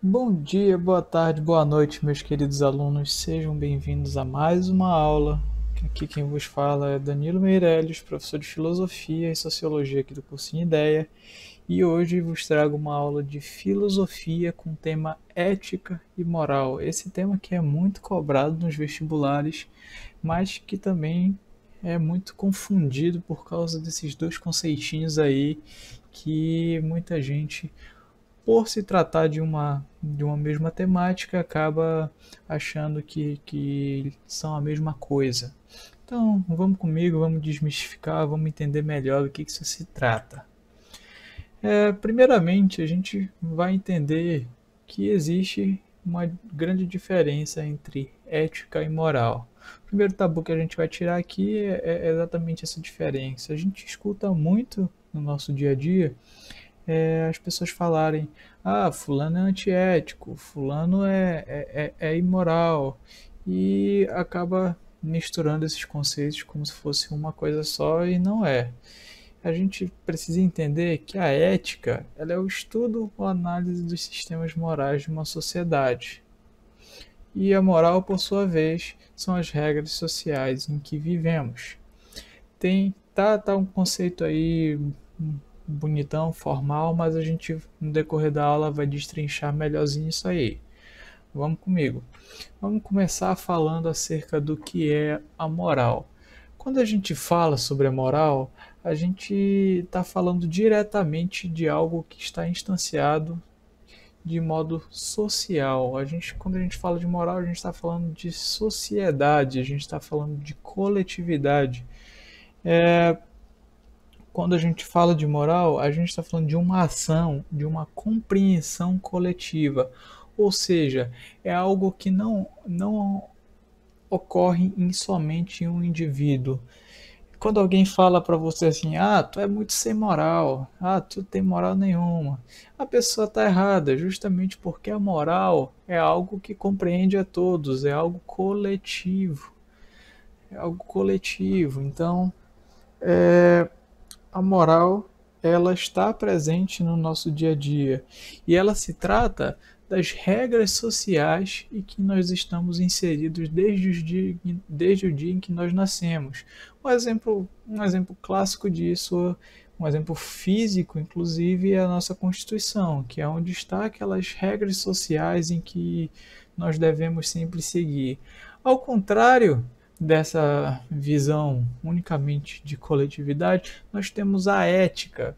Bom dia, boa tarde, boa noite, meus queridos alunos. Sejam bem-vindos a mais uma aula. Aqui quem vos fala é Danilo Meirelles, professor de Filosofia e Sociologia aqui do Cursinho Ideia. E hoje vos trago uma aula de filosofia com o tema ética e moral. Esse tema que é muito cobrado nos vestibulares, mas que também é muito confundido por causa desses dois conceitinhos aí que muita gente, por se tratar de uma mesma temática, acaba achando que são a mesma coisa. Então, vamos comigo, vamos desmistificar, vamos entender melhor do que isso se trata. Primeiramente, a gente vai entender que existe uma grande diferença entre ética e moral. O primeiro tabu que a gente vai tirar aqui é exatamente essa diferença. A gente escuta muito no nosso dia a dia as pessoas falarem: ah, fulano é antiético, fulano é imoral, e acaba misturando esses conceitos como se fosse uma coisa só e não é. A gente precisa entender que a ética ela é o estudo ou análise dos sistemas morais de uma sociedade. E a moral, por sua vez, são as regras sociais em que vivemos. Tá um conceito aí bonitão, formal, mas a gente no decorrer da aula vai destrinchar melhorzinho isso aí. Vamos comigo. Vamos começar falando acerca do que é a moral. Quando a gente fala sobre a moral, a gente está falando diretamente de algo que está instanciado de modo social. Quando a gente fala de moral, a gente está falando de sociedade, a gente está falando de coletividade. Quando a gente fala de moral, a gente está falando de uma ação, de uma compreensão coletiva. Ou seja, é algo que não ocorre em somente um indivíduo. Quando alguém fala para você assim: ah, tu é muito sem moral, ah, tu tem moral nenhuma, a pessoa está errada, justamente porque a moral é algo que compreende a todos, é algo coletivo. É algo coletivo. Então, a moral ela está presente no nosso dia a dia e ela se trata das regras sociais e que nós estamos inseridos desde o dia em que nós nascemos. Um exemplo clássico disso, um exemplo físico, inclusive, é a nossa Constituição, que é onde está aquelas regras sociais em que nós devemos sempre seguir. Ao contrário dessa visão unicamente de coletividade, nós temos a ética.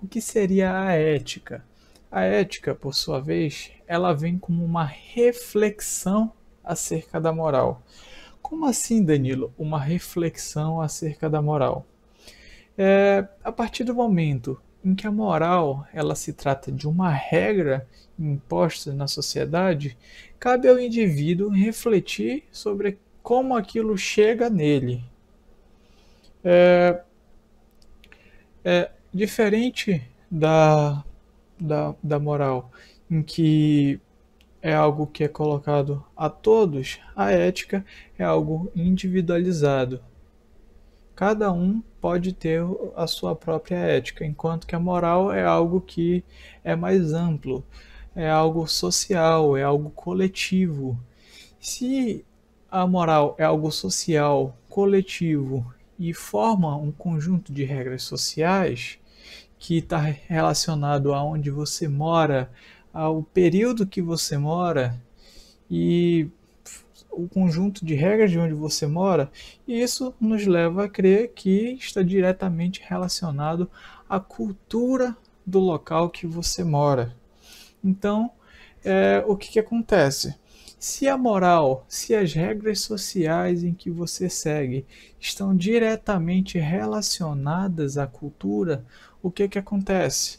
O que seria a ética? A ética, por sua vez, ela vem como uma reflexão acerca da moral. Como assim, Danilo? Uma reflexão acerca da moral? A partir do momento em que a moral ela se trata de uma regra imposta na sociedade, cabe ao indivíduo refletir sobre como aquilo chega nele. Diferente da moral, em que é algo que é colocado a todos, a ética é algo individualizado. Cada um pode ter a sua própria ética, enquanto que a moral é algo que é mais amplo, é algo social, é algo coletivo. Se a moral é algo social, coletivo e forma um conjunto de regras sociais que está relacionado a onde você mora, ao período que você mora e o conjunto de regras de onde você mora, e isso nos leva a crer que está diretamente relacionado à cultura do local que você mora. Então, o que acontece? Se a moral, se as regras sociais em que você segue estão diretamente relacionadas à cultura, o que acontece?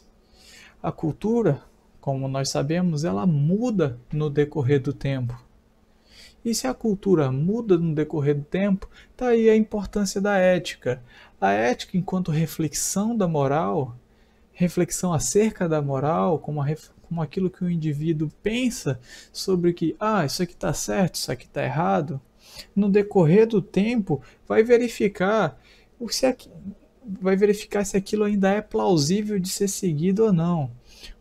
A cultura, como nós sabemos, ela muda no decorrer do tempo. E se a cultura muda no decorrer do tempo, está aí a importância da ética. A ética, enquanto reflexão da moral, reflexão acerca da moral, como aquilo que o indivíduo pensa sobre que, isso aqui está certo, isso aqui está errado, no decorrer do tempo vai verificar se vai verificar se aquilo ainda é plausível de ser seguido ou não.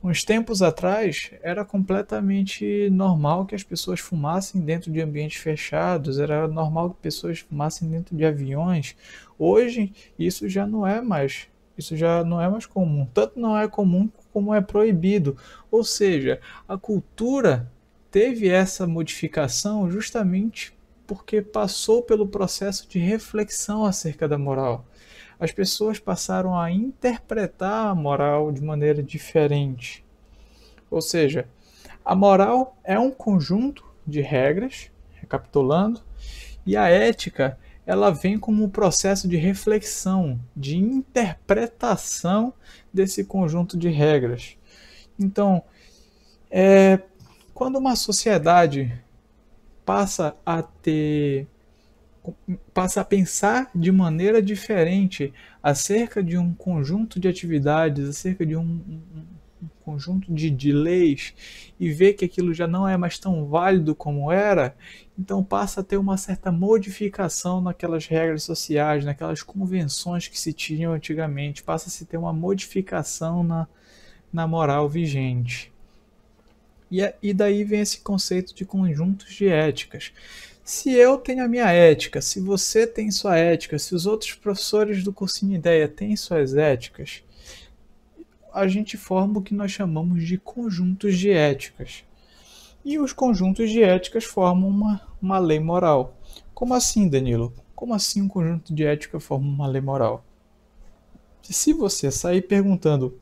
Uns tempos atrás, era completamente normal que as pessoas fumassem dentro de ambientes fechados, era normal que pessoas fumassem dentro de aviões. Hoje, isso já não é mais comum. Tanto não é comum como é proibido. Ou seja, a cultura teve essa modificação justamente porque passou pelo processo de reflexão acerca da moral. As pessoas passaram a interpretar a moral de maneira diferente. Ou seja, a moral é um conjunto de regras, recapitulando, e a ética ela vem como um processo de reflexão, de interpretação desse conjunto de regras. Então, quando uma sociedade passa a ter passa a pensar de maneira diferente acerca de um conjunto de atividades, acerca de um conjunto de leis, e vê que aquilo já não é mais tão válido como era, então passa a ter uma certa modificação naquelas regras sociais, naquelas convenções que se tinham antigamente, passa a se ter uma modificação na moral vigente. E daí vem esse conceito de conjuntos de éticas. Se eu tenho a minha ética, se você tem sua ética, se os outros professores do cursinho Ideia têm suas éticas, a gente forma o que nós chamamos de conjuntos de éticas. E os conjuntos de éticas formam uma lei moral. Como assim, Danilo? Como assim um conjunto de ética forma uma lei moral? Se você sair perguntando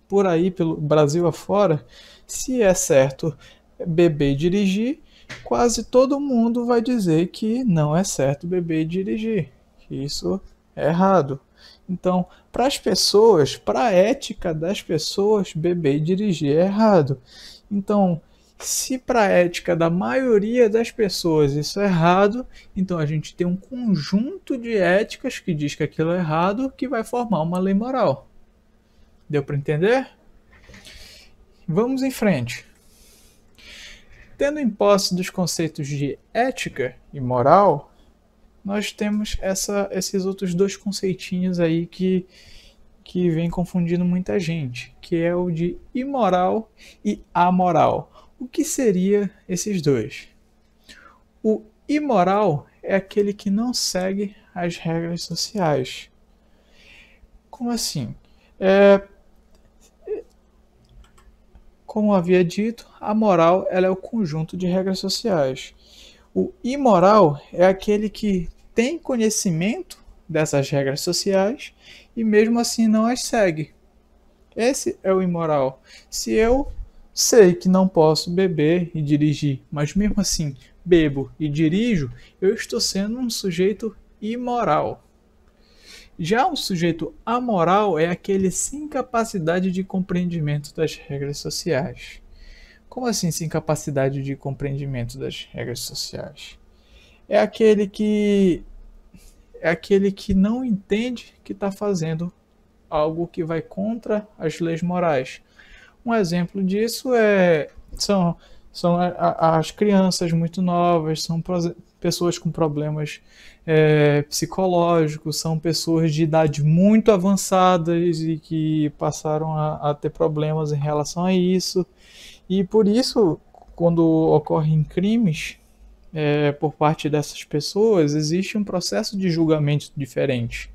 por aí, pelo Brasil afora, se é certo beber e dirigir, quase todo mundo vai dizer que não é certo beber e dirigir, que isso é errado. Então, para as pessoas, para a ética das pessoas, beber e dirigir é errado. Então, se para a ética da maioria das pessoas isso é errado, então a gente tem um conjunto de éticas que diz que aquilo é errado, que vai formar uma lei moral. Deu para entender? Vamos em frente. Tendo em posse dos conceitos de ética e moral, nós temos esses outros dois conceitinhos aí que vem confundindo muita gente, que é o de imoral e amoral. O que seria esses dois? O imoral é aquele que não segue as regras sociais. Como assim? Como havia dito, a moral ela é o conjunto de regras sociais. O imoral é aquele que tem conhecimento dessas regras sociais e mesmo assim não as segue. Esse é o imoral. Se eu sei que não posso beber e dirigir, mas mesmo assim bebo e dirijo, eu estou sendo um sujeito imoral. Já um sujeito amoral é aquele sem capacidade de compreendimento das regras sociais. Como assim sem capacidade de compreendimento das regras sociais? É aquele que não entende que está fazendo algo que vai contra as leis morais. Um exemplo disso são as crianças muito novas, são pessoas com problemas psicológicos, são pessoas de idade muito avançadas e que passaram a ter problemas em relação a isso. E por isso, quando ocorrem crimes por parte dessas pessoas, existe um processo de julgamento diferente.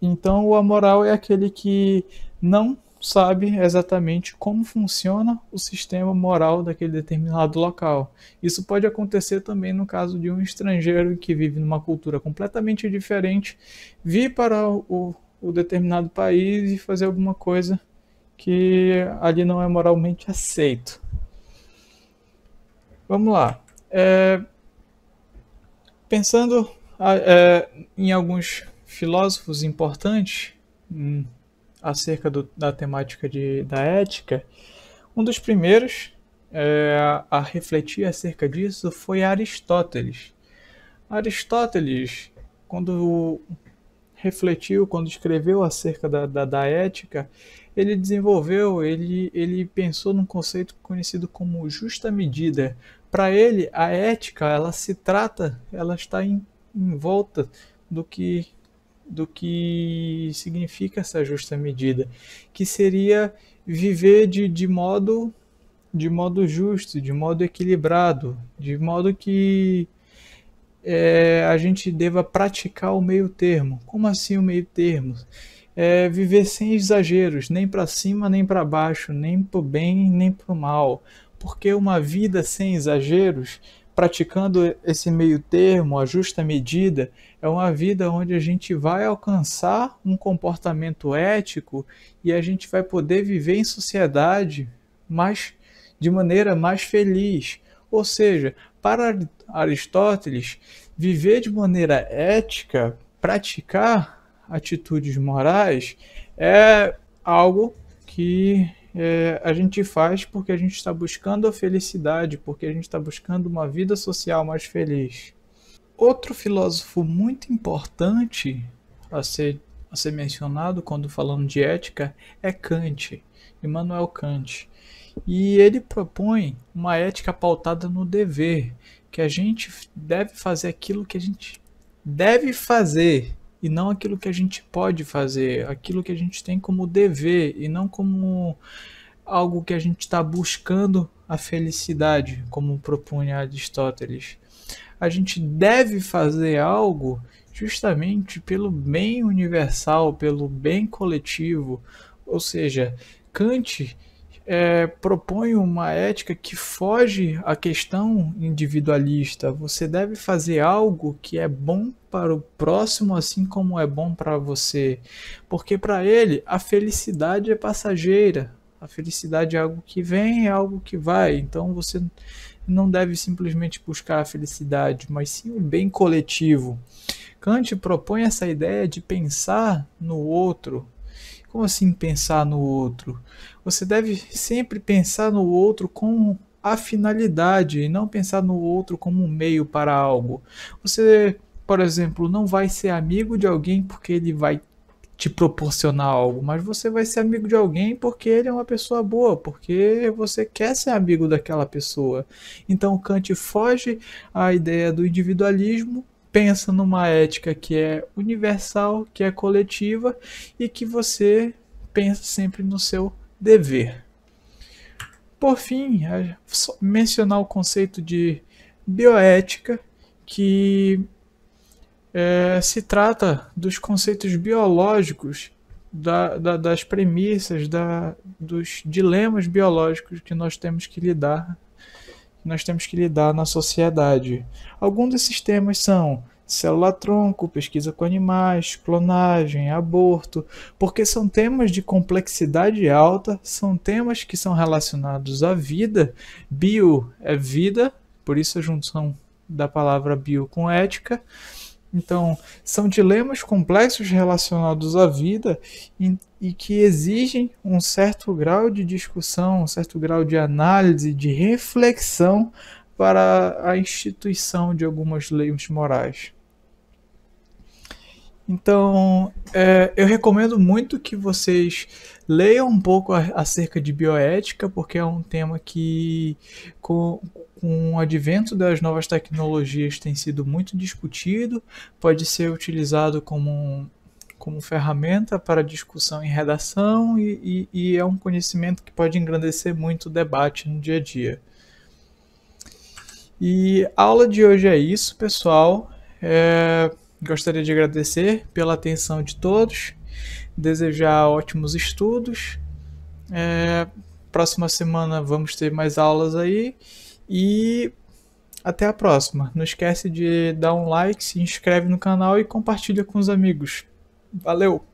Então, o amoral é aquele que não sabe exatamente como funciona o sistema moral daquele determinado local. Isso pode acontecer também no caso de um estrangeiro que vive numa cultura completamente diferente, vir para o determinado país e fazer alguma coisa que ali não é moralmente aceito. Vamos lá. Pensando em alguns filósofos importantes acerca da temática da ética, um dos primeiros a refletir acerca disso foi Aristóteles. Aristóteles, quando refletiu, quando escreveu acerca da ética, ele ele pensou num conceito conhecido como justa medida. Para ele, a ética, ela está em volta do que significa essa justa medida, que seria viver de modo justo, de modo equilibrado, de modo que a gente deva praticar o meio termo. Como assim o meio termo? Viver sem exageros, nem para cima nem para baixo, nem para o bem nem para o mal. Porque uma vida sem exageros, praticando esse meio termo, a justa medida, é uma vida onde a gente vai alcançar um comportamento ético e a gente vai poder viver em sociedade mais, de maneira mais feliz. Ou seja, para Aristóteles, viver de maneira ética, praticar atitudes morais, é algo que a gente faz porque a gente está buscando a felicidade, porque a gente está buscando uma vida social mais feliz. Outro filósofo muito importante a ser, a ser mencionado quando falando de ética é Kant, Immanuel Kant. E ele propõe uma ética pautada no dever, que a gente deve fazer aquilo que a gente deve fazer e não aquilo que a gente pode fazer, aquilo que a gente tem como dever e não como algo que a gente está buscando a felicidade, como propunha Aristóteles. A gente deve fazer algo justamente pelo bem universal, pelo bem coletivo. Ou seja, Kant propõe uma ética que foge à questão individualista. Você deve fazer algo que é bom para o próximo, assim como é bom para você. Porque para ele, a felicidade é passageira. A felicidade é algo que vem, é algo que vai. Então você não deve simplesmente buscar a felicidade, mas sim o bem coletivo. Kant propõe essa ideia de pensar no outro. Como assim pensar no outro? Você deve sempre pensar no outro com a finalidade e não pensar no outro como um meio para algo. Você, por exemplo, não vai ser amigo de alguém porque ele vai te proporcionar algo, mas você vai ser amigo de alguém porque ele é uma pessoa boa, porque você quer ser amigo daquela pessoa. Então Kant foge à ideia do individualismo, pensa numa ética que é universal, que é coletiva e que você pensa sempre no seu dever. Por fim, mencionar o conceito de bioética, que se trata dos conceitos biológicos, das premissas, dos dilemas biológicos que nós temos que lidar na sociedade. Alguns desses temas são célula-tronco, pesquisa com animais, clonagem, aborto, porque são temas de complexidade alta, são temas que são relacionados à vida. Bio é vida, por isso a junção da palavra bio com ética. Então, são dilemas complexos relacionados à vida e que exigem um certo grau de discussão, um certo grau de análise, de reflexão para a instituição de algumas leis morais. Então, eu recomendo muito que vocês leiam um pouco acerca de bioética, porque é um tema que, com o advento das novas tecnologias, tem sido muito discutido, pode ser utilizado como ferramenta para discussão em redação e é um conhecimento que pode engrandecer muito o debate no dia a dia. E a aula de hoje é isso, pessoal. Gostaria de agradecer pela atenção de todos, desejar ótimos estudos. Próxima semana vamos ter mais aulas aí e até a próxima. Não esquece de dar um like, se inscreve no canal e compartilha com os amigos. Valeu!